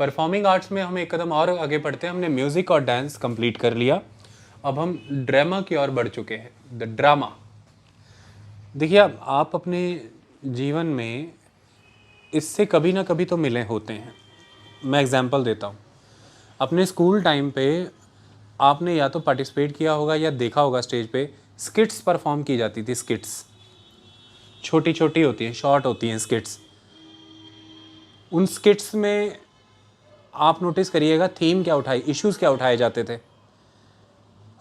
Performing arts में हम एक कदम और आगे बढ़ते हैं। हमने म्यूज़िक और डांस कंप्लीट कर लिया, अब हम ड्रामा की ओर बढ़ चुके हैं। द ड्रामा, देखिए आप अपने जीवन में इससे कभी ना कभी तो मिले होते हैं। मैं एग्जांपल देता हूँ। अपने स्कूल टाइम पे आपने या तो पार्टिसिपेट किया होगा या देखा होगा स्टेज पे स्किट्स परफॉर्म की जाती थी। स्किट्स छोटी छोटी होती हैं, शॉर्ट होती हैं स्किट्स। उन स्किट्स में आप नोटिस करिएगा थीम क्या उठाई, इश्यूज़ क्या उठाए जाते थे।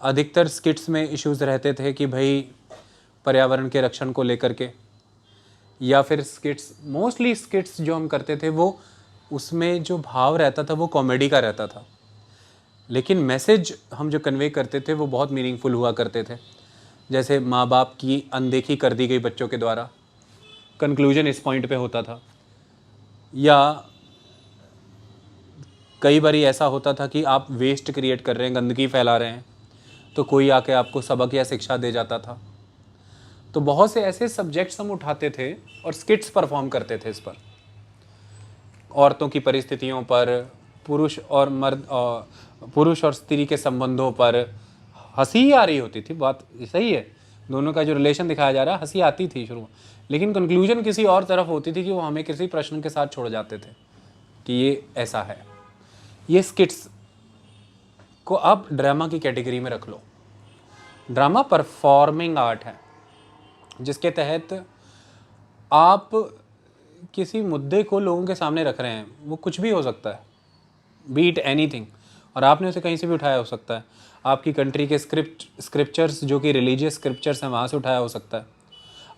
अधिकतर स्किट्स में इश्यूज़ रहते थे कि भाई पर्यावरण के रक्षण को लेकर के, या फिर स्किट्स, मोस्टली स्किट्स जो हम करते थे वो उसमें जो भाव रहता था वो कॉमेडी का रहता था, लेकिन मैसेज हम जो कन्वे करते थे वो बहुत मीनिंगफुल हुआ करते थे। जैसे माँ बाप की अनदेखी कर दी गई बच्चों के द्वारा, कंक्लूजन इस पॉइंट पे होता था। या कई बार ऐसा होता था कि आप वेस्ट क्रिएट कर रहे हैं, गंदगी फैला रहे हैं, तो कोई आके आपको सबक या शिक्षा दे जाता था। तो बहुत से ऐसे सब्जेक्ट्स हम उठाते थे और स्किट्स परफॉर्म करते थे इस पर, औरतों की परिस्थितियों पर, पुरुष और स्त्री के संबंधों पर। हंसी आ रही होती थी, बात सही है, दोनों का जो रिलेशन दिखाया जा रहा है, हंसी आती थी शुरू में, लेकिन कंक्लूजन किसी और तरफ होती थी कि वो हमें किसी प्रश्न के साथ छोड़ जाते थे कि ये ऐसा है। ये स्किट्स को आप ड्रामा की कैटेगरी में रख लो। ड्रामा परफॉर्मिंग आर्ट है जिसके तहत आप किसी मुद्दे को लोगों के सामने रख रहे हैं। वो कुछ भी हो सकता है, बीट एनीथिंग, और आपने उसे कहीं से भी उठाया हो सकता है। आपकी कंट्री के स्क्रिप्चर्स जो कि रिलीजियस स्क्रिप्चर्स हैं वहाँ से उठाया हो सकता है।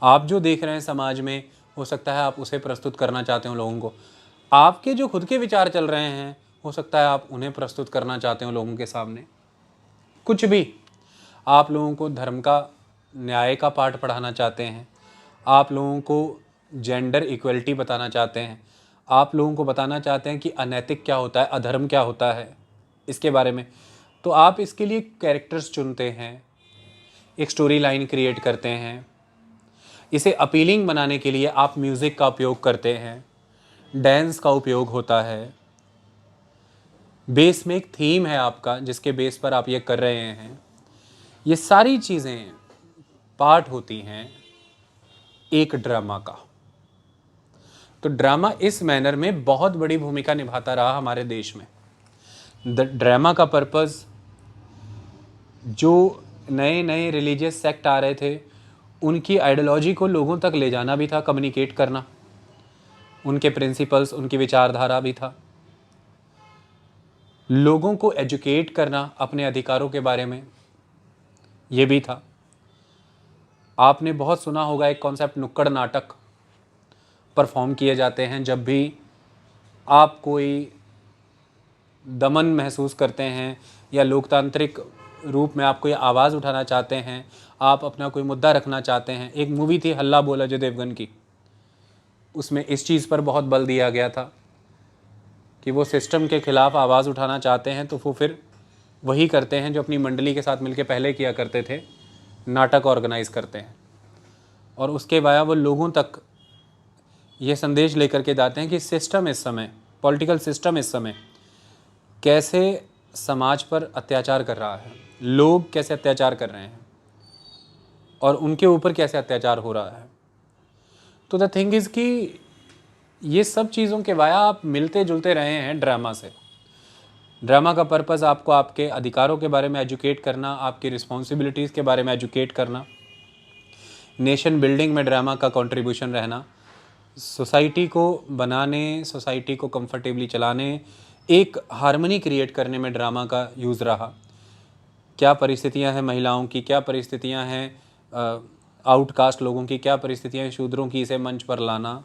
आप जो देख रहे हैं समाज में, हो सकता है आप उसे प्रस्तुत करना चाहते हो लोगों को। आपके जो खुद के विचार चल रहे हैं, हो सकता है आप उन्हें प्रस्तुत करना चाहते हो लोगों के सामने। कुछ भी, आप लोगों को धर्म का, न्याय का पाठ पढ़ाना चाहते हैं, आप लोगों को जेंडर इक्वलिटी बताना चाहते हैं, आप लोगों को बताना चाहते हैं कि अनैतिक क्या होता है, अधर्म क्या होता है, इसके बारे में, तो आप इसके लिए कैरेक्टर्स चुनते हैं, एक स्टोरी लाइन क्रिएट करते हैं। इसे अपीलिंग बनाने के लिए आप म्यूज़िक का उपयोग करते हैं, डांस का उपयोग होता है। बेस में एक थीम है आपका जिसके बेस पर आप ये कर रहे हैं। ये सारी चीज़ें पार्ट होती हैं एक ड्रामा का। तो ड्रामा इस मैनर में बहुत बड़ी भूमिका निभाता रहा हमारे देश में। ड्रामा का पर्पज़, जो नए नए रिलीजियस सेक्ट आ रहे थे उनकी आइडियोलॉजी को लोगों तक ले जाना भी था, कम्युनिकेट करना, उनके प्रिंसिपल्स, उनकी विचारधारा भी था, लोगों को एजुकेट करना अपने अधिकारों के बारे में, ये भी था। आपने बहुत सुना होगा एक कॉन्सेप्ट, नुक्कड़ नाटक परफॉर्म किए जाते हैं। जब भी आप कोई दमन महसूस करते हैं या लोकतांत्रिक रूप में आप कोई आवाज़ उठाना चाहते हैं, आप अपना कोई मुद्दा रखना चाहते हैं। एक मूवी थी हल्ला बोला अजय देवगन की, उसमें इस चीज़ पर बहुत बल दिया गया था कि वो सिस्टम के ख़िलाफ़ आवाज़ उठाना चाहते हैं तो वो फिर वही करते हैं जो अपनी मंडली के साथ मिलकर पहले किया करते थे, नाटक ऑर्गेनाइज़ करते हैं, और उसके बाद वो लोगों तक ये संदेश लेकर के जाते हैं कि सिस्टम इस समय, पॉलिटिकल सिस्टम इस समय कैसे समाज पर अत्याचार कर रहा है, लोग कैसे अत्याचार कर रहे हैं और उनके ऊपर कैसे अत्याचार हो रहा है। तो द थिंग इज़ कि ये सब चीज़ों के वाया आप मिलते जुलते रहे हैं ड्रामा से। ड्रामा का पर्पज़ आपको आपके अधिकारों के बारे में एजुकेट करना, आपकी रिस्पॉन्सिबिलिटीज़ के बारे में एजुकेट करना, नेशन बिल्डिंग में ड्रामा का कंट्रीब्यूशन रहना, सोसाइटी को बनाने, सोसाइटी को कंफर्टेबली चलाने, एक हार्मनी क्रिएट करने में ड्रामा का यूज़ रहा। क्या परिस्थितियां हैं महिलाओं की, क्या परिस्थितियां हैं आउटकास्ट लोगों की, क्या परिस्थितियां हैं शूद्रों की, इसे मंच पर लाना,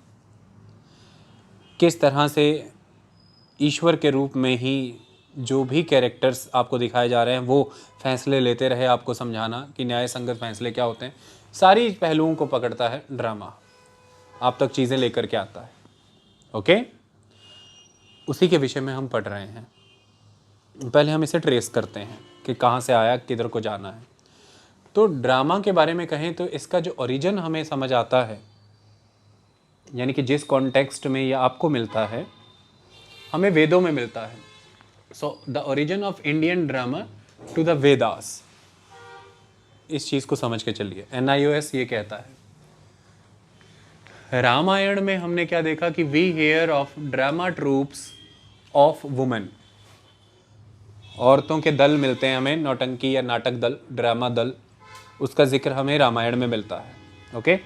किस तरह से ईश्वर के रूप में ही जो भी कैरेक्टर्स आपको दिखाए जा रहे हैं वो फैसले लेते रहे, आपको समझाना कि न्याय संगत फैसले क्या होते हैं। सारी पहलुओं को पकड़ता है ड्रामा, आप तक चीज़ें लेकर के आता है। ओके, उसी के विषय में हम पढ़ रहे हैं। पहले हम इसे ट्रेस करते हैं कि कहाँ से आया, किधर को जाना है। तो ड्रामा के बारे में कहें तो इसका जो ओरिजिन हमें समझ आता है, यानी कि जिस कॉन्टेक्स्ट में ये आपको मिलता है, हमें वेदों में मिलता है। So the origin of Indian drama to the Vedas, इस चीज को समझ के चलिए। NIOS ये कहता है। रामायण में हमने क्या देखा कि we hear of drama troupes of women, औरतों के दल मिलते हैं हमें, नौटंकी या नाटक दल, ड्रामा दल, उसका जिक्र हमें रामायण में मिलता है। ओके,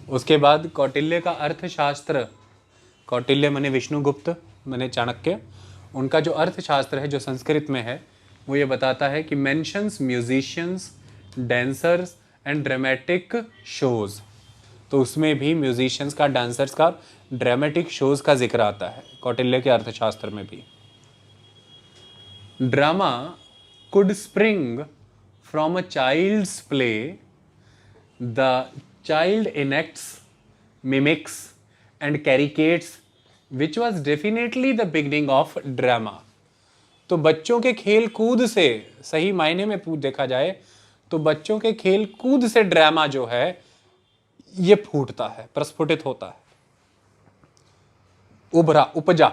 उसके बाद कौटिल्य का अर्थशास्त्र, कौटिल्य माने विष्णुगुप्त माने चाणक्य, उनका जो अर्थशास्त्र है जो संस्कृत में है वो ये बताता है कि mentions musicians, dancers and dramatic shows, तो उसमें भी म्यूजिशियंस का, डांसर्स का, ड्रामेटिक शोज का जिक्र आता है कौटिल्य के अर्थशास्त्र में भी। Drama could spring from a child's play, the child enacts, mimics and caricatures which was definitely the beginning of drama. तो बच्चों के खेल कूद से, सही मायने में देखा जाए तो बच्चों के खेल कूद से ड्रामा जो है ये फूटता है, प्रस्फुटित होता है, उभरा, उपजा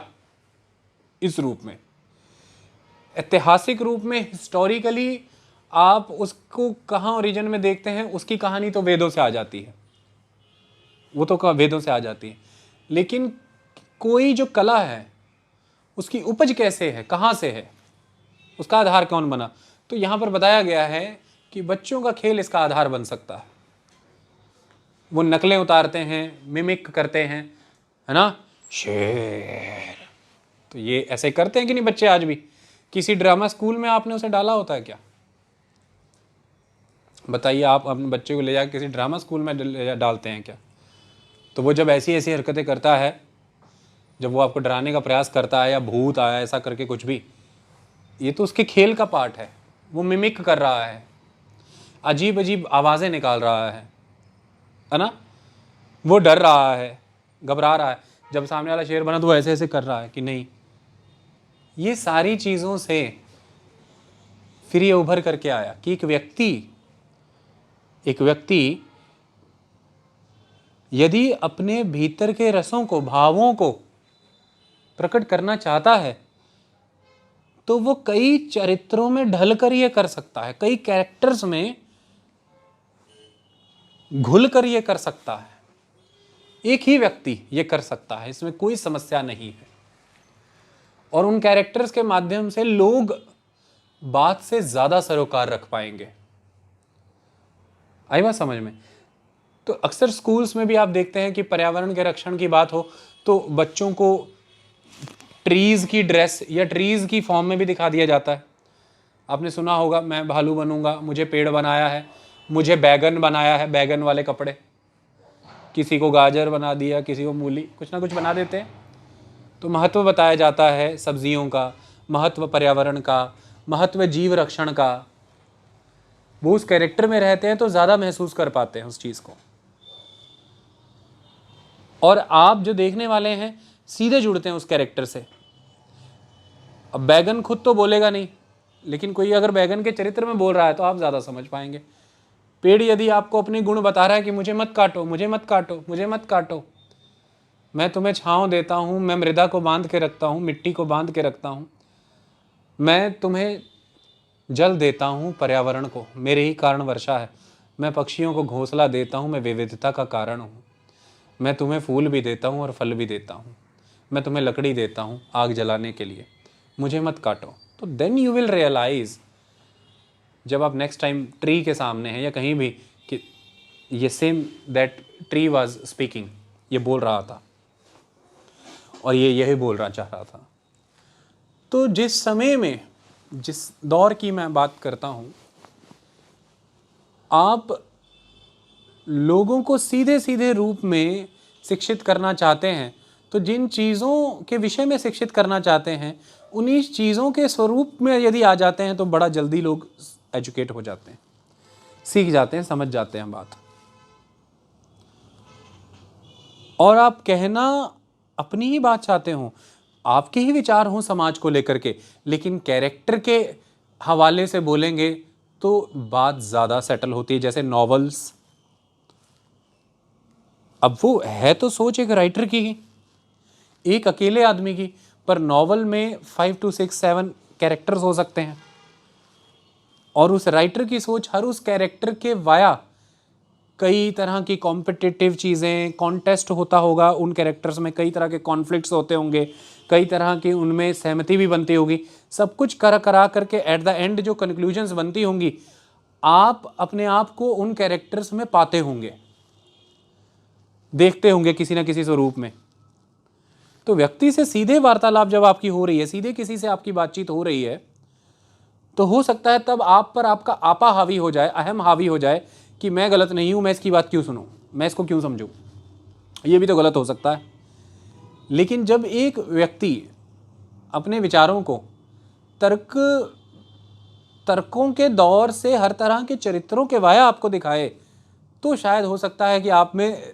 इस रूप में। ऐतिहासिक रूप में, हिस्टोरिकली आप उसको कहाँ ओरिजिन में देखते हैं, उसकी कहानी तो वेदों से आ जाती है, वो तो वेदों से आ जाती है। लेकिन कोई जो कला है उसकी उपज कैसे है, कहाँ से है, उसका आधार कौन बना, तो यहाँ पर बताया गया है कि बच्चों का खेल इसका आधार बन सकता है। वो नकलें उतारते हैं, मिमिक करते हैं, है ना, शेर, तो ये ऐसे करते हैं कि नहीं बच्चे आज भी? किसी ड्रामा स्कूल में आपने उसे डाला होता है क्या? बताइए, आप अपने बच्चे को ले जाकर किसी ड्रामा स्कूल में डालते हैं क्या? तो वो जब ऐसी ऐसी हरकतें करता है, जब वो आपको डराने का प्रयास करता है या भूत आया ऐसा करके कुछ भी, ये तो उसके खेल का पार्ट है। वो मिमिक कर रहा है, अजीब अजीब आवाज़ें निकाल रहा है ना, वो डर रहा है, घबरा रहा है, जब सामने वाला शेर बना तो वो ऐसे ऐसे कर रहा है कि नहीं। ये सारी चीज़ों से फिर ये उभर करके आया कि एक व्यक्ति यदि अपने भीतर के रसों को, भावों को प्रकट करना चाहता है तो वो कई चरित्रों में ढलकर ये कर सकता है, कई कैरेक्टर्स में घुलकर ये कर सकता है। एक ही व्यक्ति ये कर सकता है, इसमें कोई समस्या नहीं है। और उन कैरेक्टर्स के माध्यम से लोग बात से ज्यादा सरोकार रख पाएंगे। आई बात समझ में? तो अक्सर स्कूल्स में भी आप देखते हैं कि पर्यावरण के रक्षण की बात हो तो बच्चों को ट्रीज की ड्रेस या ट्रीज की फॉर्म में भी दिखा दिया जाता है। आपने सुना होगा, मैं भालू बनूंगा, मुझे पेड़ बनाया है, मुझे बैगन बनाया है, बैगन वाले कपड़े, किसी को गाजर बना दिया, किसी को मूली, कुछ ना कुछ बना देते हैं। तो महत्व बताया जाता है सब्जियों का, महत्व पर्यावरण का, महत्व जीव रक्षण का। वो उस कैरेक्टर में रहते हैं तो ज़्यादा महसूस कर पाते हैं उस चीज़ को। और आप जो देखने वाले हैं सीधे जुड़ते हैं उस कैरेक्टर से। अब बैगन खुद तो बोलेगा नहीं, लेकिन कोई अगर बैगन के चरित्र में बोल रहा है तो आप ज़्यादा समझ पाएंगे। पेड़ यदि आपको अपने गुण बता रहा है कि मुझे मत काटो, मुझे मत काटो, मुझे मत काटो, मैं तुम्हें छांव देता हूँ, मैं मृदा को बांध के रखता हूँ, मिट्टी को बांध के रखता हूँ, मैं तुम्हें जल देता हूँ, पर्यावरण को, मेरे ही कारण वर्षा है, मैं पक्षियों को घोंसला देता हूँ, मैं विविधता का कारण हूँ, मैं तुम्हें फूल भी देता हूँ और फल भी देता हूँ, मैं तुम्हें लकड़ी देता हूँ आग जलाने के लिए, मुझे मत काटो। तो देन यू विल रियलाइज, जब आप नेक्स्ट टाइम ट्री के सामने हैं या कहीं भी, कि ये same that tree was speaking, ये बोल रहा था और ये यही बोलना चाह रहा था। तो जिस समय में, जिस दौर की मैं बात करता हूँ, आप लोगों को सीधे सीधे रूप में शिक्षित करना चाहते हैं, तो जिन चीज़ों के विषय में शिक्षित करना चाहते हैं उन्हीं चीज़ों के स्वरूप में यदि आ जाते हैं तो बड़ा जल्दी लोग एजुकेट हो जाते हैं, सीख जाते हैं, समझ जाते हैं बात। और आप कहना अपनी ही बात चाहते हो, आपके ही विचार हों समाज को लेकर के, लेकिन कैरेक्टर के हवाले से बोलेंगे तो बात ज़्यादा सेटल होती है। जैसे नॉवेल्स, अब वो है तो सोच एक राइटर की, एक अकेले आदमी की, पर नॉवल में 5 to 6 7 कैरेक्टर्स हो सकते हैं। और उस राइटर की सोच हर उस कैरेक्टर के वाया कई तरह की कॉम्पिटिटिव चीज़ें, कॉन्टेस्ट होता होगा उन कैरेक्टर्स में, कई तरह के कॉन्फ्लिक्ट्स होते होंगे, कई तरह की उनमें सहमति भी बनती होगी। सब कुछ करा करके एट द एंड जो कंक्लूजन्स बनती होंगी, आप अपने आप को उन कैरेक्टर्स में पाते होंगे, देखते होंगे किसी ना किसी स्वरूप में। तो व्यक्ति से सीधे वार्तालाप जब आपकी हो रही है, सीधे किसी से आपकी बातचीत हो रही है, तो हो सकता है तब आप पर आपका आपा हावी हो जाए, अहम हावी हो जाए कि मैं गलत नहीं हूं, मैं इसकी बात क्यों सुनूं, मैं इसको क्यों समझूं। ये भी तो गलत हो सकता है। लेकिन जब एक व्यक्ति अपने विचारों को तर्कों के दौर से हर तरह के चरित्रों के वाया आपको दिखाए, तो शायद हो सकता है कि आप में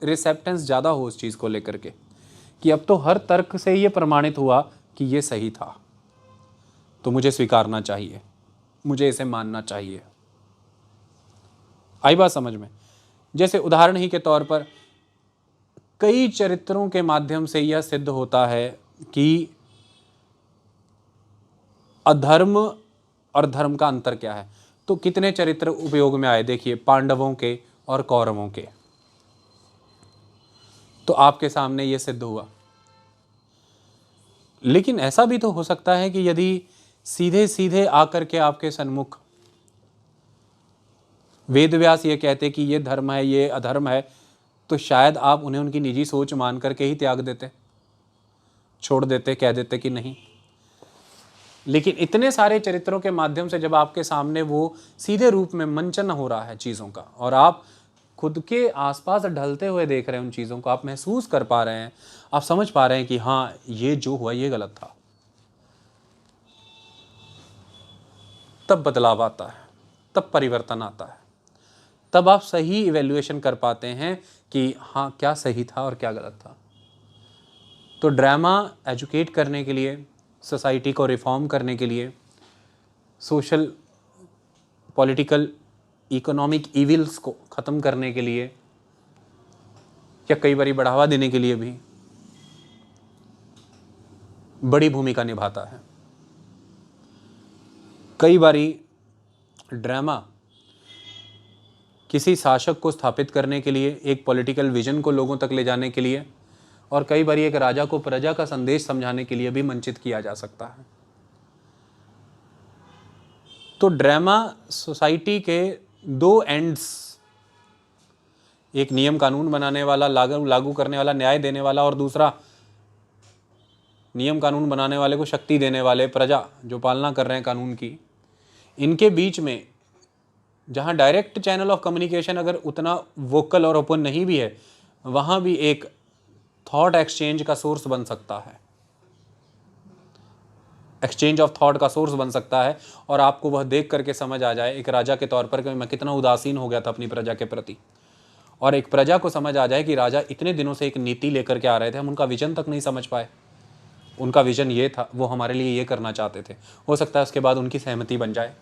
रिसेप्टेंस ज़्यादा हो उस चीज़ को लेकर के, कि अब तो हर तर्क से ये प्रमाणित हुआ कि ये सही था, तो मुझे स्वीकारना चाहिए, मुझे इसे मानना चाहिए। आई बात समझ में? जैसे उदाहरण ही के तौर पर कई चरित्रों के माध्यम से यह सिद्ध होता है कि अधर्म और धर्म का अंतर क्या है। तो कितने चरित्र उपयोग में आए, देखिए, पांडवों के और कौरवों के। तो आपके सामने यह सिद्ध हुआ। लेकिन ऐसा भी तो हो सकता है कि यदि सीधे सीधे आकर के आपके सन्मुख वेदव्यास ये कहते कि ये धर्म है, ये अधर्म है, तो शायद आप उन्हें उनकी निजी सोच मान करके ही त्याग देते, छोड़ देते, कह देते कि नहीं। लेकिन इतने सारे चरित्रों के माध्यम से जब आपके सामने वो सीधे रूप में मंचन हो रहा है चीज़ों का, और आप खुद के आसपास ढलते हुए देख रहे हैं उन चीज़ों को, आप महसूस कर पा रहे हैं, आप समझ पा रहे हैं कि हाँ, ये जो हुआ ये गलत था, तब बदलाव आता है, तब परिवर्तन आता है, तब आप सही इवैल्यूएशन कर पाते हैं कि हाँ, क्या सही था और क्या गलत था। तो ड्रामा एजुकेट करने के लिए, सोसाइटी को रिफॉर्म करने के लिए, सोशल, पॉलिटिकल, इकोनॉमिक इविल्स को ख़त्म करने के लिए, या कई बारी बढ़ावा देने के लिए भी बड़ी भूमिका निभाता है। कई बारी ड्रामा किसी शासक को स्थापित करने के लिए, एक पॉलिटिकल विजन को लोगों तक ले जाने के लिए, और कई बारी एक राजा को प्रजा का संदेश समझाने के लिए भी मंचित किया जा सकता है। तो ड्रामा सोसाइटी के दो एंड्स, एक नियम कानून बनाने वाला, लागू करने वाला, न्याय देने वाला, और दूसरा नियम कानून बनाने वाले को शक्ति देने वाले प्रजा जो पालना कर रहे हैं कानून की, इनके बीच में जहाँ डायरेक्ट चैनल ऑफ कम्युनिकेशन अगर उतना वोकल और ओपन नहीं भी है, वहाँ भी एक थॉट एक्सचेंज का सोर्स बन सकता है, एक्सचेंज ऑफ थॉट का सोर्स बन सकता है। और आपको वह देख करके समझ आ जाए एक राजा के तौर पर कि मैं कितना उदासीन हो गया था अपनी प्रजा के प्रति, और एक प्रजा को समझ आ जाए कि राजा इतने दिनों से एक नीति लेकर के आ रहे थे, हम उनका विजन तक नहीं समझ पाए, उनका विजन ये था, वो हमारे लिए ये करना चाहते थे। हो सकता है उसके बाद उनकी सहमति बन जाए।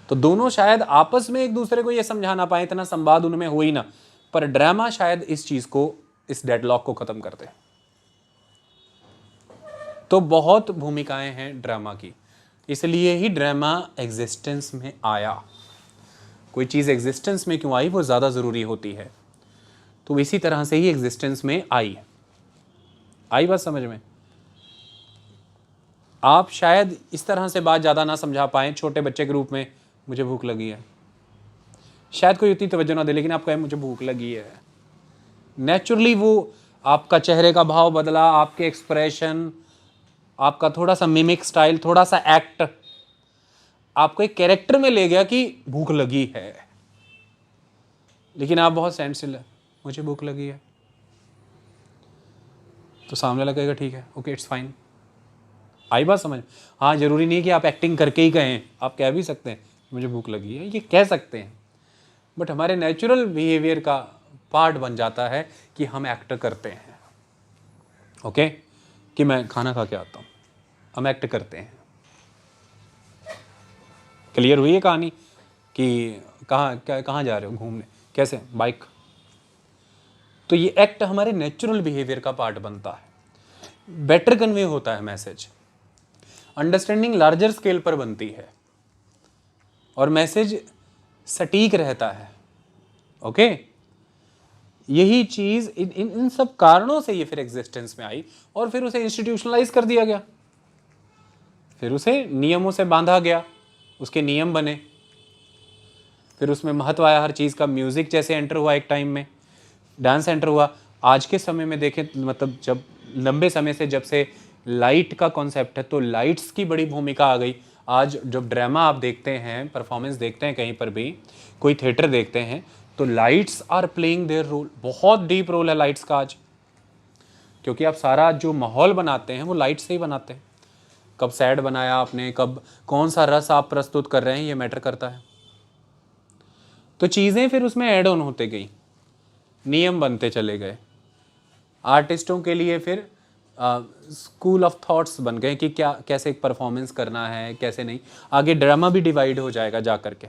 तो दोनों शायद आपस में एक दूसरे को ये समझा ना पाए, इतना संवाद उनमें हो ही ना, पर ड्रामा शायद इस चीज को, इस डेडलॉक को खत्म कर दे। तो बहुत भूमिकाएं हैं ड्रामा की, इसलिए ही ड्रामा एग्जिस्टेंस में आया। कोई चीज़ एग्जिस्टेंस में क्यों आई, वो ज़्यादा ज़रूरी होती है। तो इसी तरह से ही एग्जिस्टेंस में आई बात समझ में? आप शायद इस तरह से बात ज़्यादा ना समझा पाएँ छोटे बच्चे के रूप में, मुझे भूख लगी है, शायद कोई उतनी तवज्जो ना दे, लेकिन आप कहें मुझे भूख लगी है, नेचुरली वो आपका चेहरे का भाव बदला, आपके एक्सप्रेशन, आपका थोड़ा सा मिमिक स्टाइल, थोड़ा सा एक्ट आपको एक कैरेक्टर में ले गया कि भूख लगी है। लेकिन आप बहुत सेंसिबल है, मुझे भूख लगी है, तो सामने लगेगा ठीक है, ओके, इट्स फाइन। आई बात समझ? हाँ, जरूरी नहीं है कि आप एक्टिंग करके ही कहें, आप कह भी सकते हैं मुझे भूख लगी है, ये कह सकते हैं, बट हमारे नेचुरल बिहेवियर का पार्ट बन जाता है कि हम एक्ट करते हैं। ओके, कि मैं खाना खा के आता हूँ, हम एक्ट करते हैं। क्लियर हुई है कहानी कि कहाँ जा रहे हो घूमने, कैसे, बाइक, तो ये एक्ट हमारे नेचुरल बिहेवियर का पार्ट बनता है, बेटर कन्वे होता है मैसेज, अंडरस्टैंडिंग लार्जर स्केल पर बनती है और मैसेज सटीक रहता है। ओके, यही चीज इन सब कारणों से ये फिर एग्जिस्टेंस में आई और फिर उसे इंस्टीट्यूशनलाइज कर दिया गया, फिर उसे नियमों से बांधा गया, उसके नियम बने, फिर उसमें महत्व आया हर चीज़ का। म्यूज़िक जैसे एंटर हुआ एक टाइम में, डांस एंटर हुआ। आज के समय में देखें मतलब जब लंबे समय से जब से लाइट का कॉन्सेप्ट है तो लाइट्स की बड़ी भूमिका आ गई। आज जब ड्रामा आप देखते हैं, परफॉर्मेंस देखते हैं, कहीं पर भी कोई थिएटर देखते हैं तो lights are playing their role. बहुत डीप रोल है लाइट्स का आज, क्योंकि आप सारा जो माहौल बनाते हैं वो लाइट से ही बनाते हैं। कब सैड बनाया आपने, कब कौन सा रस आप प्रस्तुत कर रहे हैं, ये मैटर करता है। तो चीज़ें फिर उसमें ऐड ऑन होते गई, नियम बनते चले गए। आर्टिस्टों के लिए फिर स्कूल ऑफ थॉट्स बन गए कि क्या कैसे एक परफॉर्मेंस करना है, कैसे नहीं। आगे ड्रामा भी डिवाइड हो जाएगा जा करके,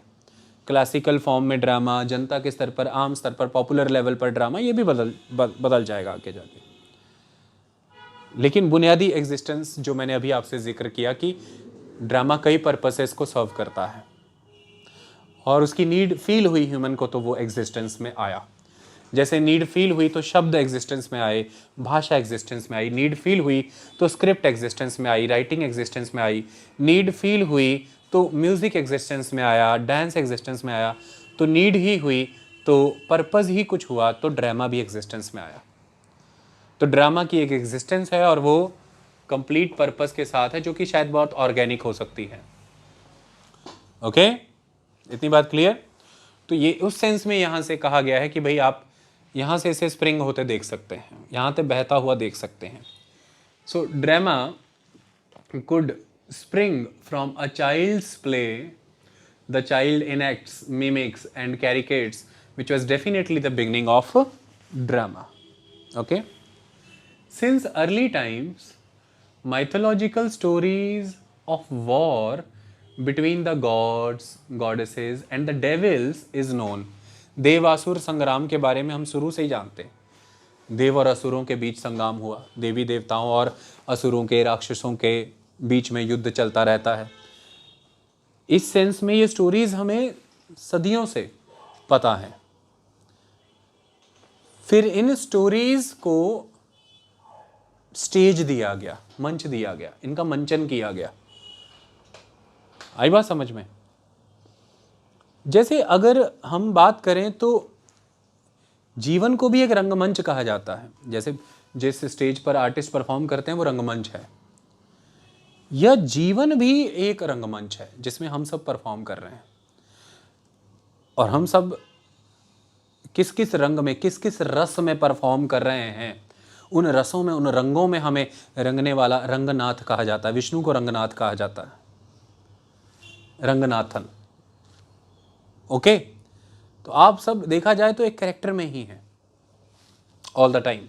क्लासिकल फॉर्म में ड्रामा, जनता के स्तर पर, आम स्तर पर, पॉपुलर लेवल पर ड्रामा, ये भी बदल जाएगा आगे जाके। लेकिन बुनियादी एग्जिस्टेंस जो मैंने अभी आपसे जिक्र किया कि ड्रामा कई पर्पसेस को सर्व करता है और उसकी नीड फील हुई ह्यूमन को तो वो एग्जिस्टेंस में आया। जैसे नीड फील हुई तो शब्द एग्जिस्टेंस में आए, भाषा एग्जिस्टेंस में आई। नीड फील हुई तो स्क्रिप्ट एग्जिस्टेंस में आई, राइटिंग एग्जिस्टेंस में आई। नीड फील हुई तो म्यूज़िक एग्जिस्टेंस में आया, डांस एग्जिस्टेंस में आया। तो नीड ही हुई तो पर्पज़ ही कुछ हुआ तो ड्रामा भी एग्जिस्टेंस में आया। तो ड्रामा की एक एग्जिस्टेंस है और वो कंप्लीट पर्पस के साथ है, जो कि शायद बहुत ऑर्गेनिक हो सकती है। ओके, इतनी बात क्लियर? तो ये उस सेंस में यहाँ से कहा गया है कि भाई आप यहाँ से इसे स्प्रिंग होते देख सकते हैं, यहाँ से बहता हुआ देख सकते हैं। So drama could spring from a child's play, the child enacts, mimics and caricates, which was definitely the beginning of drama. Okay, since early times mythological stories of war between the gods, goddesses and the devils is known. देवासुर संग्राम के बारे में हम शुरू से ही जानते हैं। देव और असुरों के बीच संग्राम हुआ, देवी देवताओं और असुरों के, राक्षसों के बीच में युद्ध चलता रहता है। इस सेंस में ये स्टोरीज हमें सदियों से पता है। फिर इन स्टोरीज को स्टेज दिया गया, मंच दिया गया, इनका मंचन किया गया। आई बात समझ में? जैसे अगर हम बात करें तो जीवन को भी एक रंगमंच कहा जाता है। जैसे जिस स्टेज पर आर्टिस्ट परफॉर्म करते हैं वो रंगमंच है, यह जीवन भी एक रंगमंच है जिसमें हम सब परफॉर्म कर रहे हैं। और हम सब किस किस रंग में, किस किस रस में परफॉर्म कर रहे हैं, उन रसों में, उन रंगों में हमें रंगने वाला रंगनाथ कहा जाता है। विष्णु को रंगनाथ कहा जाता है, रंगनाथन। ओके, तो आप सब देखा जाए तो एक कैरेक्टर में ही हैं ऑल द टाइम।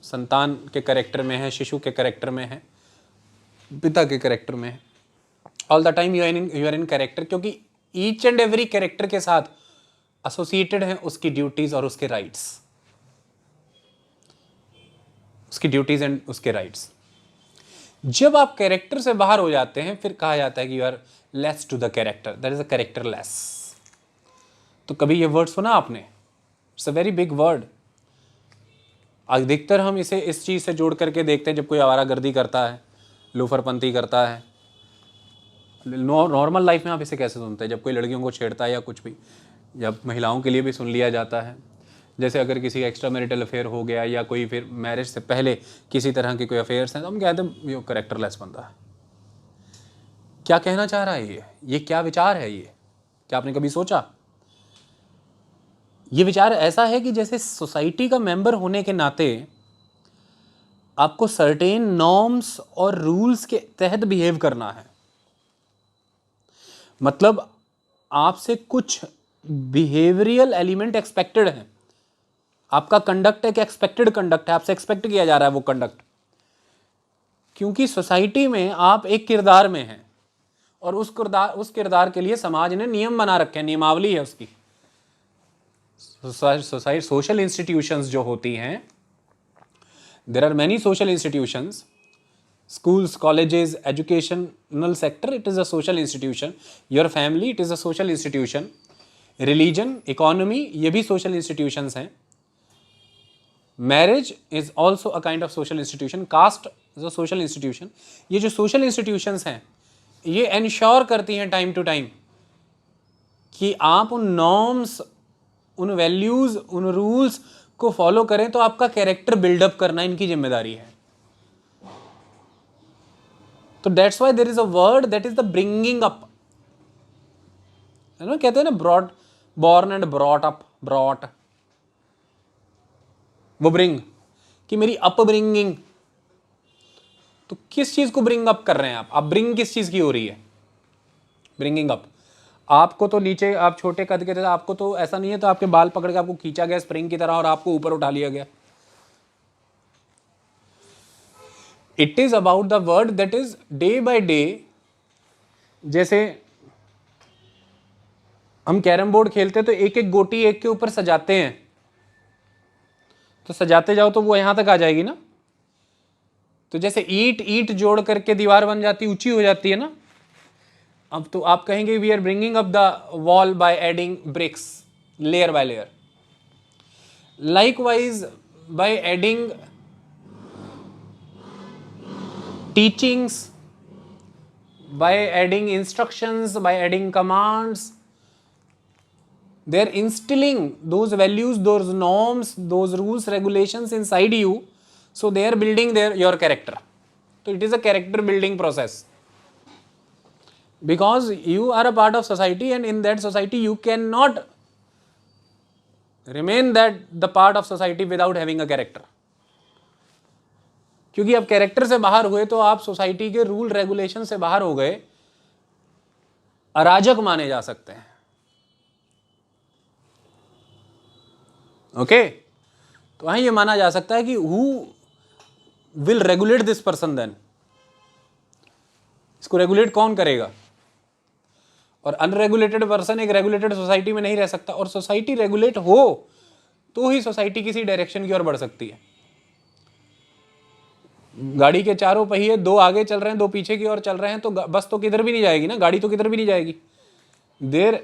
संतान के कैरेक्टर में है, शिशु के कैरेक्टर में है, पिता के कैरेक्टर में है। All the time you are in character, क्योंकि ईच एंड एवरी कैरेक्टर के साथ एसोसिएटेड है उसकी ड्यूटीज और उसके राइट्स, उसकी ड्यूटीज एंड उसके राइट्स। जब आप कैरेक्टर से बाहर हो जाते हैं फिर कहा जाता है कि you are less to the character, that is a characterless. तो कभी ये वर्ड सुना आपने? It's a very big word. अधिकतर हम इसे इस चीज से जोड़ करके देखते हैं जब कोई आवारागर्दी करता है, लोफरपंती करता है। नॉर्मल लाइफ में आप इसे कैसे सुनते हैं? जब कोई लड़कियों को छेड़ता है या कुछ भी, जब महिलाओं के लिए भी सुन लिया जाता है। जैसे अगर किसी एक्स्ट्रा मैरिटल अफेयर हो गया या कोई फिर मैरिज से पहले किसी तरह के कोई अफेयर्स हैं तो हम कहते हैं ये कैरेक्टरलेस बंदा है। क्या कहना चाह रहा है ये क्या विचार है? ये क्या आपने कभी सोचा? ये विचार ऐसा है कि जैसे सोसाइटी का मेंबर होने के नाते आपको सर्टेन नॉर्म्स और रूल्स के तहत बिहेव करना है। मतलब आपसे कुछ बिहेवियरल एलिमेंट एक्सपेक्टेड है। आपका कंडक्ट एक एक्सपेक्टेड कंडक्ट है, आपसे एक्सपेक्ट किया जा रहा है वो कंडक्ट, क्योंकि सोसाइटी में आप एक किरदार में हैं और उस किरदार के लिए समाज ने नियम बना रखे हैं, नियमावली है उसकी। सोसाइटी सोशल इंस्टीट्यूशंस जो होती हैं, there are many social institutions, schools, colleges, educational sector, it is a social institution. Your family, it is a social institution. Religion, economy, ये भी social institutions हैं. Marriage is also a kind of social institution. Caste is a social institution. ये जो social institutions हैं, ये ensure करती हैं time to time कि आप उन norms, उन values, उन rules को follow करें, तो आपका character build up करना इनकी जिम्मेदारी है. तो that's why there is a word that is the bringing up, है ना, कहते हैं ना brought, born and brought up, brought, वो ब्रिंग, कि मेरी अप ब्रिंगिंग. तो किस चीज को ब्रिंग अप कर रहे हैं आप ब्रिंग किस चीज की हो रही है? Bringing up. आपको तो नीचे, आप छोटे कद के थे, आपको तो ऐसा नहीं है, तो आपके बाल पकड़ के आपको खींचा गया स्प्रिंग की तरह और आपको ऊपर उठा लिया गया. It is about the word that is day by day. जैसे हम कैरम बोर्ड खेलते हैं तो एक एक गोटी एक के ऊपर सजाते हैं, तो सजाते जाओ तो वो यहां तक आ जाएगी ना. तो जैसे ईंट ईंट जोड़ करके दीवार बन जाती, ऊंची हो जाती है ना. अब तो आप कहेंगे we are bringing up the wall by adding bricks layer by layer. Likewise by adding teachings, by adding instructions, by adding commands, they are instilling those values, those norms, those rules, regulations inside you, so they are building your character. So it is a character building process, because you are a part of society, and in that society you cannot remain that the part of society without having a character. क्योंकि अब character से बाहर हुए तो आप society के rule regulation से बाहर हो गए, अराजक माने जा सकते हैं. ओके, तो वहां ये माना जा सकता है कि who will regulate this person, then इसको रेगुलेट कौन करेगा? और अनरेगुलेटेड पर्सन एक रेगुलेटेड सोसाइटी में नहीं रह सकता, और सोसाइटी रेगुलेट हो तो ही सोसाइटी किसी डायरेक्शन की ओर बढ़ सकती है. गाड़ी के चारों पहिए, दो आगे चल रहे हैं, दो पीछे की ओर चल रहे हैं, तो बस तो किधर भी नहीं जाएगी ना, गाड़ी तो किधर भी नहीं जाएगी. There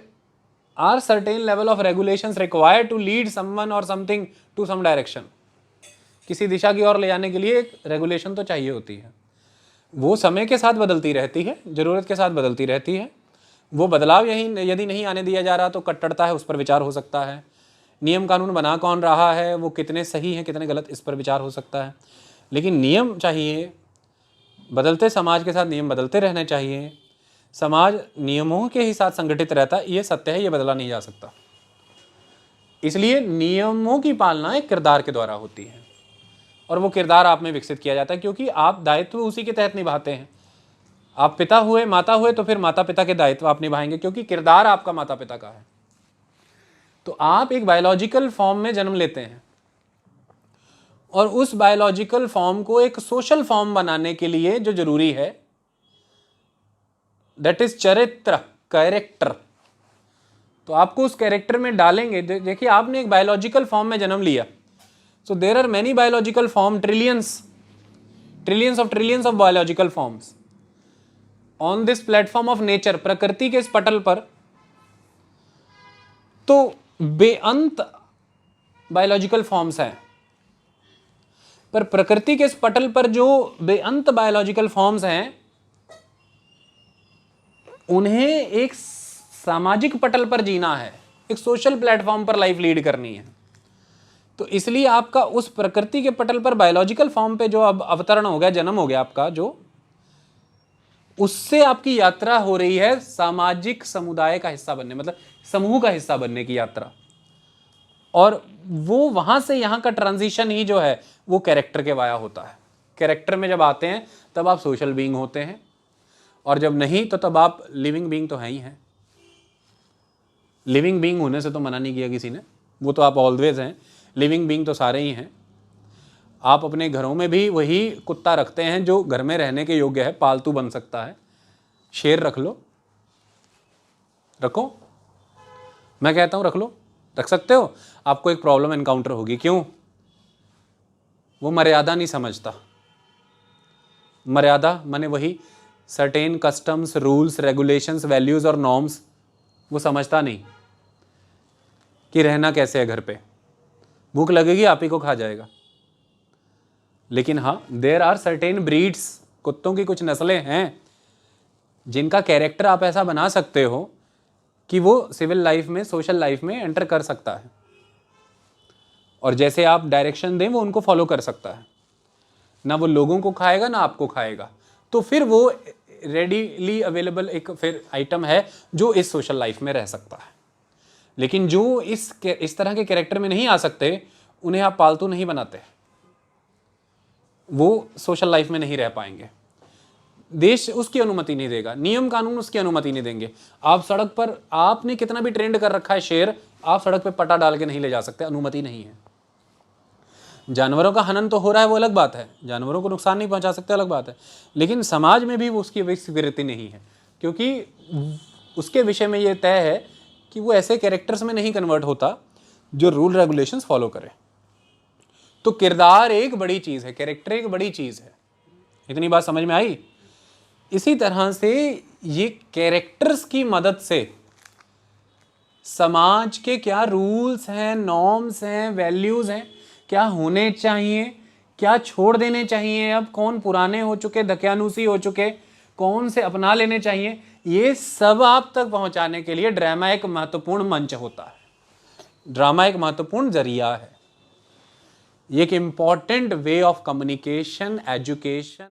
are certain level of regulations required to lead someone और समथिंग टू सम डायरेक्शन. किसी दिशा की ओर ले जाने के लिए एक रेगुलेशन तो चाहिए होती है. वो समय के साथ बदलती रहती है, जरूरत के साथ बदलती रहती है. वो बदलाव यदि नहीं आने दिया जा रहा तो कट्टरता है, उस पर विचार हो सकता है. नियम कानून बना कौन रहा है, वो कितने सही हैं कितने गलत, इस पर विचार हो सकता है. लेकिन नियम चाहिए. बदलते समाज के साथ नियम बदलते रहने चाहिए. समाज नियमों के ही साथ संगठित रहता है, ये सत्य है, ये बदला नहीं जा सकता. इसलिए नियमों की पालना एक किरदार के द्वारा होती है, और वो किरदार आप में विकसित किया जाता है, क्योंकि आप दायित्व उसी के तहत निभाते हैं. आप पिता हुए, माता हुए, तो फिर माता पिता के दायित्व आप निभाएंगे, क्योंकि किरदार आपका माता पिता का है. तो आप एक बायोलॉजिकल फॉर्म में जन्म लेते हैं, और उस बायोलॉजिकल फॉर्म को एक सोशल फॉर्म बनाने के लिए जो जरूरी है, दैट इज चरित्र, कैरेक्टर. तो आपको उस कैरेक्टर में डालेंगे. देखिए, आपने एक बायोलॉजिकल फॉर्म में जन्म लिया, so there are many biological form, trillions of biological forms on this platform of nature, प्रकृति के इस पटल पर. तो बेअंत बायोलॉजिकल फॉर्म्स हैं, पर प्रकृति के इस पटल पर जो बेअंत बायोलॉजिकल फॉर्म्स हैं, उन्हें एक सामाजिक पटल पर जीना है, एक सोशल प्लेटफॉर्म पर लाइफ लीड करनी है. तो इसलिए आपका उस प्रकृति के पटल पर बायोलॉजिकल फॉर्म पे जो अब अवतरण हो गया, जन्म हो गया आपका, जो उससे आपकी यात्रा हो रही है सामाजिक समुदाय का हिस्सा बनने, मतलब समूह का हिस्सा बनने की यात्रा. और वो वहां से यहां का ट्रांजिशन ही जो है वो कैरेक्टर के वाया होता है. कैरेक्टर में जब आते हैं तब आप सोशल बीइंग होते हैं, और जब नहीं तो तब आप लिविंग बीइंग तो हैं ही हैं. लिविंग बीइंग होने से तो मना नहीं किया किसी ने, वो तो आप ऑलवेज हैं. लिविंग बीइंग तो सारे ही हैं. आप अपने घरों में भी वही कुत्ता रखते हैं जो घर में रहने के योग्य है, पालतू बन सकता है. शेर रख लो, रखो, मैं कहता हूँ रख लो, रख सकते हो? आपको एक प्रॉब्लम एनकाउंटर होगी, क्यों? वो मर्यादा नहीं समझता। मर्यादा माने वही certain customs, rules, regulations, values और नॉर्म्स, वो समझता नहीं कि रहना कैसे है घर पे। भूख लगेगी आप ही को खा जाएगा। लेकिन हाँ, देयर आर सर्टेन ब्रीड्स, कुत्तों की कुछ नस्लें हैं जिनका कैरेक्टर आप ऐसा बना सकते हो कि वो सिविल लाइफ में, सोशल लाइफ में एंटर कर सकता है, और जैसे आप डायरेक्शन दें वो उनको फॉलो कर सकता है। ना वो लोगों को खाएगा ना आपको खाएगा। तो फिर वो रेडीली अवेलेबल एक फिर आइटम है जो इस सोशल लाइफ में रह सकता है। लेकिन जो इस तरह के कैरेक्टर में नहीं आ सकते, उन्हें आप पालतू नहीं बनाते, वो सोशल लाइफ में नहीं रह पाएंगे। देश उसकी अनुमति नहीं देगा, नियम कानून उसकी अनुमति नहीं देंगे। आप सड़क पर, आपने कितना भी ट्रेंड कर रखा है शेर, आप सड़क पे पटा डाल के नहीं ले जा सकते, अनुमति नहीं है। जानवरों का हनन तो हो रहा है, वो अलग बात है, जानवरों को नुकसान नहीं पहुंचा सकते, अलग बात है। लेकिन समाज में भी उसकी विस्कृति नहीं है, क्योंकि उसके विषय में ये तय है कि वो ऐसे कैरेक्टर्स में नहीं कन्वर्ट होता जो रूल रेगुलेशंस फॉलो करे। तो किरदार एक बड़ी चीज है, कैरेक्टर एक बड़ी चीज है। इतनी बात समझ में आई? इसी तरह से ये कैरेक्टर्स की मदद से समाज के क्या रूल्स हैं, नॉर्म्स हैं, वैल्यूज हैं, क्या होने चाहिए, क्या छोड़ देने चाहिए, अब कौन पुराने हो चुके, दकियानूसी हो चुके, कौन से अपना लेने चाहिए, ये सब आप तक पहुंचाने के लिए ड्रामा एक महत्वपूर्ण मंच होता है। ड्रामा एक महत्वपूर्ण जरिया है, ये एक important way of communication, education.